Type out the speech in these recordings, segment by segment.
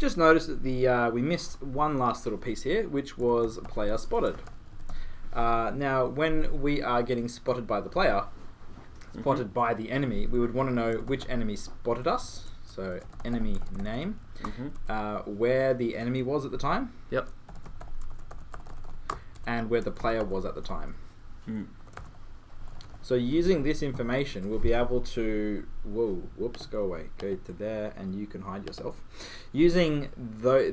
just noticed that we missed one last little piece here, which was player spotted. Now, when we are getting spotted by the player, spotted by the enemy, we would want to know which enemy spotted us. So enemy name, where the enemy was at the time, and where the player was at the time. So using this information, we'll be able to, go away, go to there, and you can hide yourself. Using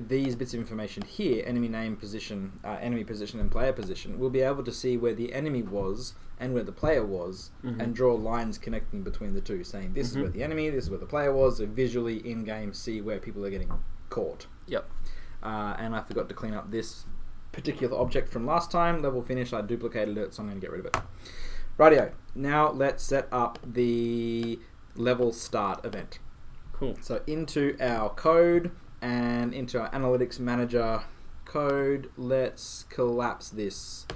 these bits of information here, enemy name, position, enemy position, and player position, we'll be able to see where the enemy was and where the player was, and draw lines connecting between the two, saying this is where the enemy, this is where the player was, so visually in-game see where people are getting caught. And I forgot to clean up this particular object from last time. Level finish, I duplicated it, so I'm going to get rid of it. Rightio, now let's set up the LevelStart event. Cool. So into our code and into our analytics manager code, let's collapse this.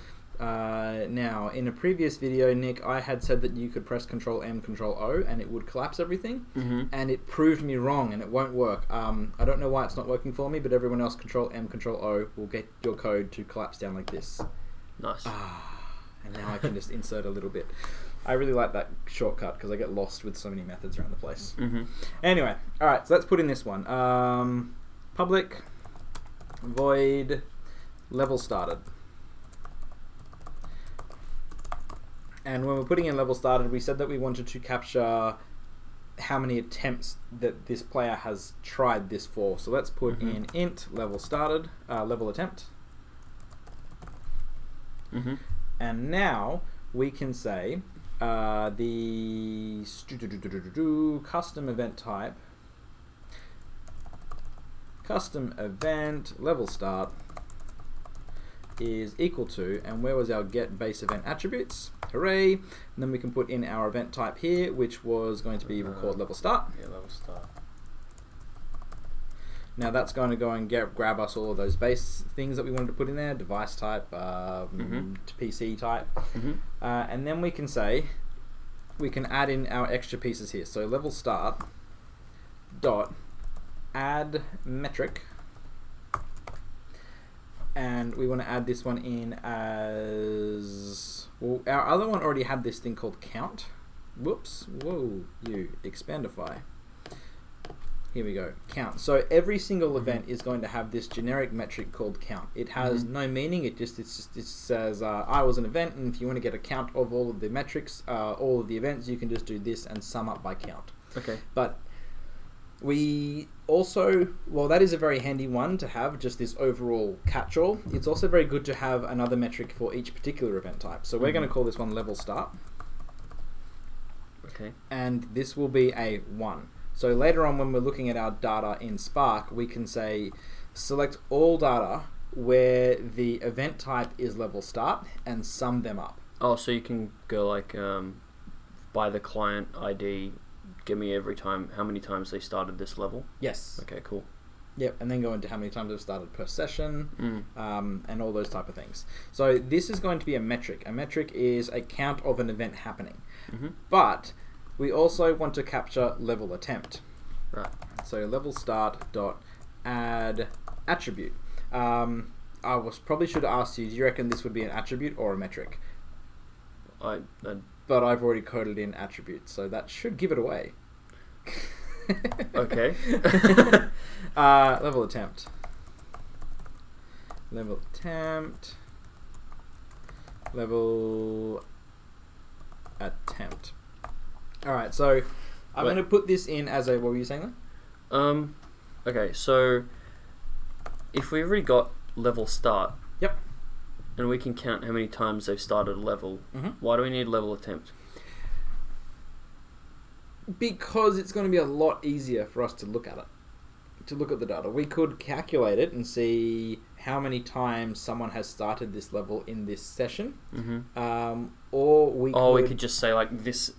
Now, in a previous video, Nick, I had said that you could press Control-M, Control-O, and it would collapse everything, and it proved me wrong, and it won't work. I don't know why it's not working for me, but everyone else, Control-M, Control-O, will get your code to collapse down like this. Nice. And now I can just insert a little bit. I really like that shortcut because I get lost with so many methods around the place. Anyway, alright, so let's put in this one. Public void level started. And when we're putting in level started, we said that we wanted to capture how many attempts that this player has tried this for. So let's put in int level started, level attempt. And now we can say the custom event type, custom event level start is equal to, and where was our get base event attributes? Hooray! And then we can put in our event type here, which was going to be called level start. Yeah, level start. Now that's going to go and grab us all of those base things that we wanted to put in there, device type, PC type, and then we can say, we can add in our extra pieces here. So level start dot add metric, and we want to add this one in as, well, our other one already had this thing called count. Whoops, whoa, you expandify. Here we go, count. So every single event is going to have this generic metric called count. It has no meaning. It says I was an event, and if you want to get a count of all of the metrics, all of the events, you can just do this and sum up by count. Okay. But we also, well, that is a very handy one to have, just this overall catch-all. It's also very good to have another metric for each particular event type. So we're going to call this one level start. Okay. And this will be a 1. So later on, when we're looking at our data in Spark, we can say select all data where the event type is level start and sum them up. Oh, so you can go like by the client ID, give me every time how many times they started this level? Yes. Okay, cool. Yep, and then go into how many times they've started per session, and all those type of things. So this is going to be a metric. A metric is a count of an event happening. But we also want to capture level attempt. Right. So level start dot add attribute. Probably should have asked you, do you reckon this would be an attribute or a metric? But I've already coded in attribute, so that should give it away. Okay. Level attempt. Level attempt. Level attempt. Alright, so I'm going to put this in as a, what were you saying then? Okay, so if we've already got level start, yep, and we can count how many times they've started a level, why do we need level attempt? Because it's going to be a lot easier for us to look at it, to look at the data. We could calculate it and see how many times someone has started this level in this session, or we could just say like this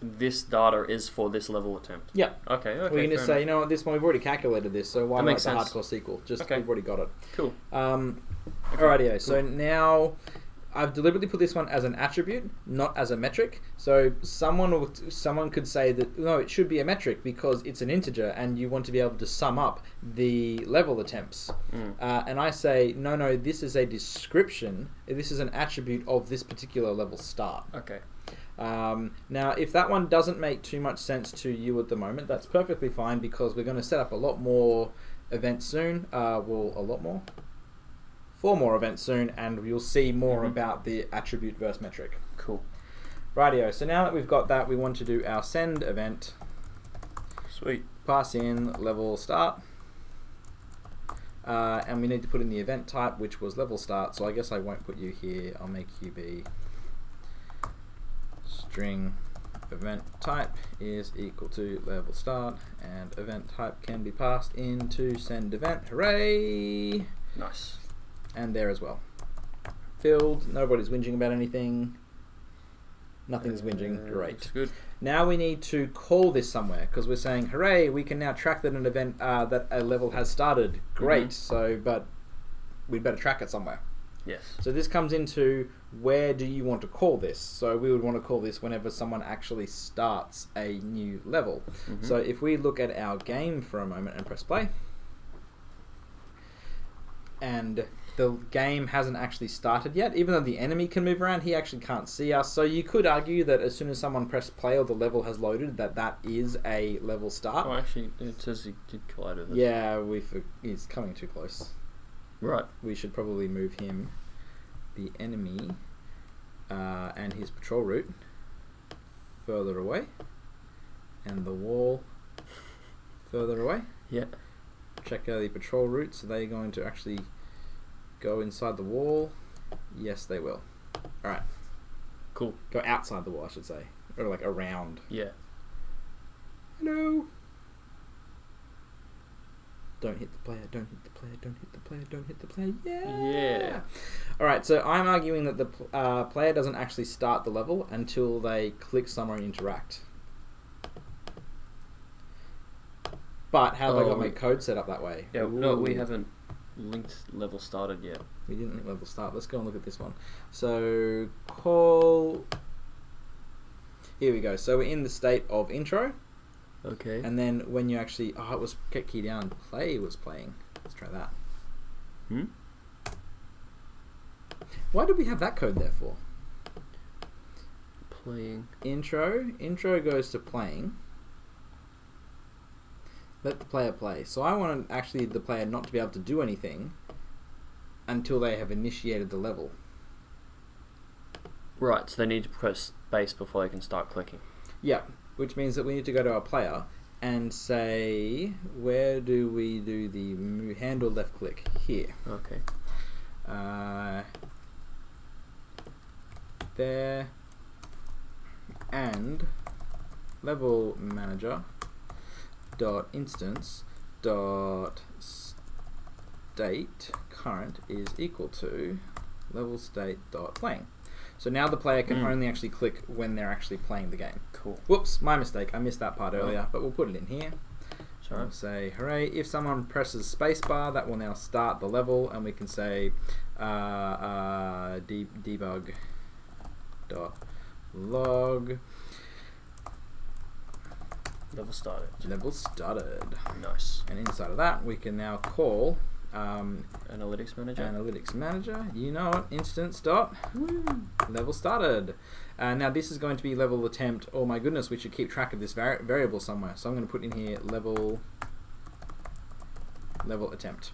data is for this level attempt. Yeah. Okay. We can just say, you know what, this one we've already calculated this, so why not the hardcore SQL? Just okay. We've already got it. Cool. Alrighty. So now I've deliberately put this one as an attribute, not as a metric. So someone could say that no, it should be a metric because it's an integer, and you want to be able to sum up the level attempts. And I say no, this is a description. This is an attribute of this particular level start. Okay. Now, if that one doesn't make too much sense to you at the moment, that's perfectly fine because we're going to set up a lot more events soon. Four more events soon, and you'll see more about the attribute versus metric. Cool. Rightio. So now that we've got that, we want to do our send event. Sweet. Pass in level start. And we need to put in the event type, which was level start. So I guess I won't put you here. I'll make you be string event type is equal to level start, and event type can be passed into send event. Hooray! Nice. And there as well. Filled. Nobody's whinging about anything. Nothing's whinging. Great. That's good. Now we need to call this somewhere because we're saying, hooray, we can now track that an event, that a level has started. Great. So, but we'd better track it somewhere. Yes. So this comes into where do you want to call this? So we would want to call this whenever someone actually starts a new level. So if we look at our game for a moment and press play, and the game hasn't actually started yet, even though the enemy can move around, he actually can't see us. So you could argue that as soon as someone pressed play or the level has loaded, that is a level start. Oh, actually, it says he did collide with it. Yeah, he's coming too close. Right. We should probably move him, the enemy, and his patrol route further away, and the wall further away. Yeah. Check out the patrol routes. Are they going to actually go inside the wall? Yes, they will. Alright. Cool. Go outside the wall, I should say. Or like around. Yeah. Hello. Don't hit the player, don't hit the player, don't hit the player, don't hit the player. Yeah. Alright, so I'm arguing that the player doesn't actually start the level until they click somewhere and interact. But how have I got my code set up that way? Yeah, no, we haven't linked level started yet. We didn't link level start. Let's go and look at this one. So call. Here we go. So we're in the state of intro. Okay. And then when you actually, it was get key down. Play was playing. Let's try that. Why did we have that code there for? Playing. Intro goes to playing. Let the player play. So I want actually the player not to be able to do anything until they have initiated the level. Right, so they need to press space before they can start clicking. Yeah, which means that we need to go to our player and say, where do we do the handle left click? Here. Okay. There. And level manager dot instance dot state current is equal to level state dot playing. So now the player can only actually click when they're actually playing the game. Cool. Whoops, my mistake. I missed that part earlier, but we'll put it in here. Sorry. We'll say, hooray, if someone presses spacebar, that will now start the level, and we can say debug dot log Level started. level started. Nice. And inside of that, we can now call Analytics manager. Analytics manager. You know it. Instance dot level started. Now this is going to be level attempt. Oh my goodness, we should keep track of this variable somewhere. So I'm going to put in here level attempt.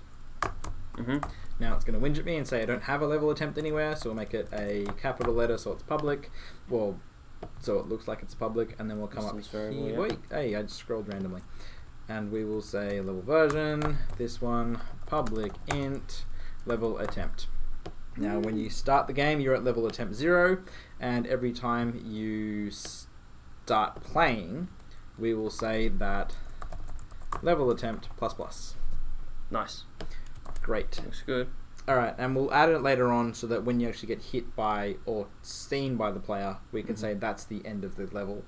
Now it's going to whinge at me and say I don't have a level attempt anywhere, so we'll make it a capital letter so it's public. Well, so it looks like it's public, and then we'll come Instance up variable, here. yeah. Wait, hey, I just scrolled randomly. And we will say level version, this one, public int, level attempt. Now when you start the game, you're at level attempt 0, and every time you start playing, we will say that level attempt plus plus. Nice. Great. Looks good. Alright, and we'll add it later on so that when you actually get hit by or seen by the player, we can say that's the end of the level.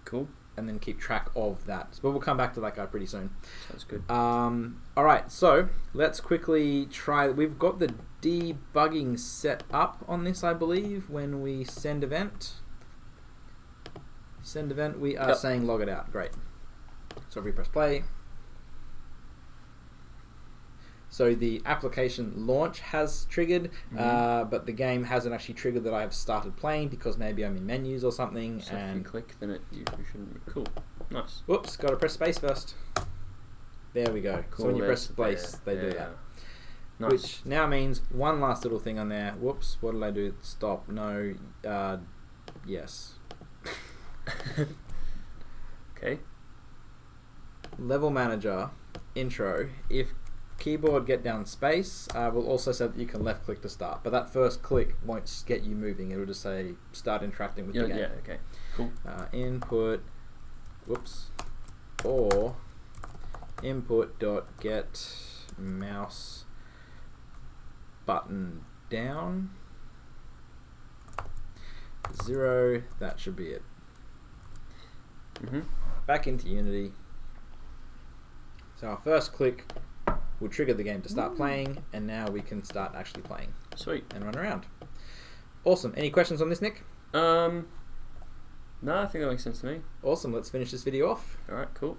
Cool. and then keep track of that. But we'll come back to that guy pretty soon. Sounds good. All right, so let's quickly try. We've got the debugging set up on this, I believe. When we send event, we are saying log it out. Great. So if we press play. So the application launch has triggered, but the game hasn't actually triggered that I have started playing because maybe I'm in menus or something. So if you click, then it usually shouldn't. Cool. Nice. Whoops, got to press space first. There we go. Cool, So when you press space, they do that. Nice. Which now means one last little thing on there. Whoops, what did I do? Stop. No. Yes. Okay. Level manager, intro. If keyboard get down space will also say that you can left click to start, but that first click won't get you moving. It'll just say start interacting with the game. Yeah, okay, cool. Input, whoops, or input dot get mouse button down 0. That should be it. Back into Unity. So our first click will trigger the game to start playing, and now we can start actually playing. Sweet. And run around. Awesome. Any questions on this, Nick? No, I think that makes sense to me. Awesome. Let's finish this video off. All right, cool.